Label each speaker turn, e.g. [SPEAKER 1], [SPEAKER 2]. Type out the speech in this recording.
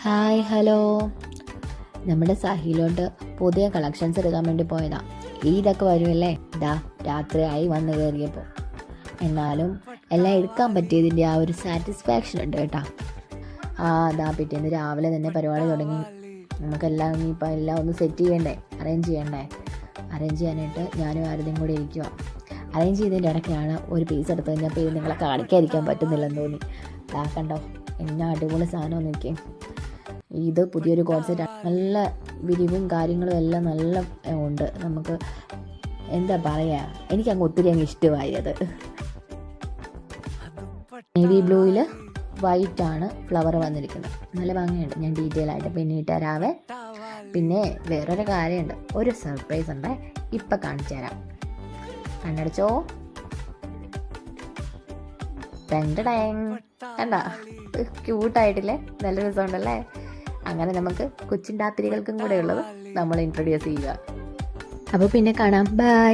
[SPEAKER 1] Hi hello. നമ്മുടെ സഹിലോട്ട് പുതിയ collections എടുക്കാൻ വേണ്ടി പോയതാ. ഈദൊക്കെ വരുമല്ലേ, ഇതാ രാത്രിയായി വന്ന് കയറിയപ്പോൾ. എന്നാലും എല്ലാം എടുക്കാൻ പറ്റിയതിൻ്റെ ആ ഒരു സാറ്റിസ്ഫാക്ഷൻ ഉണ്ട് കേട്ടോ. അതാ പിറ്റേന്ന് രാവിലെ തന്നെ പരിപാടി തുടങ്ങി. നമുക്കെല്ലാം ഇനിയിപ്പോൾ എല്ലാം ഒന്ന് സെറ്റ് ചെയ്യണ്ടേ, അറേഞ്ച് ചെയ്യാനായിട്ട് ഞാനും ആരുടെയും കൂടെ ഇരിക്കുക. അറേഞ്ച് ചെയ്തതിൻ്റെ ഇടയ്ക്കാണ് ഒരു പീസ് എടുത്ത് കഴിഞ്ഞപ്പോൾ ഇത് നിങ്ങളെ കാണിക്കാതിരിക്കാൻ പറ്റുന്നില്ലെന്ന് തോന്നി. കണ്ടോ എന്നാ അടിപൊളി സാധനം നോക്കി. ഇത് പുതിയൊരു കോൺസെപ്റ്റ്, നല്ല വിരിവും കാര്യങ്ങളും എല്ലാം നല്ല ഉണ്ട്. നമുക്ക് എന്താ പറയുക, എനിക്കങ്ങ് ഒത്തിരി ഇഷ്ടമായി അത്. നേവി ബ്ലൂവിൽ വൈറ്റാണ് ഫ്ലവർ വന്നിരിക്കുന്നത്, നല്ല ഭംഗിയുണ്ട്. ഞാൻ ഡീറ്റെയിൽ ആയിട്ട് പിന്നെ ഇട്ടുതരാവേ. പിന്നെ വേറൊരു കാര്യമുണ്ട്, ഒരു സർപ്രൈസ് ഉണ്ട്, ഇപ്പം കാണിച്ചു തരാം. കണ്ണടച്ചോ. കണ്ട ക്യൂട്ടായിട്ടില്ലേ, നല്ല രസമുണ്ടല്ലേ. അങ്ങനെ നമുക്ക് കൊച്ചിൻ രാത്രികൾക്കും കൂടെ ഉള്ളത് നമ്മൾ ഇൻട്രൊഡ്യൂസ് ചെയ്യുക. അപ്പോൾ പിന്നെ കാണാം, ബൈ.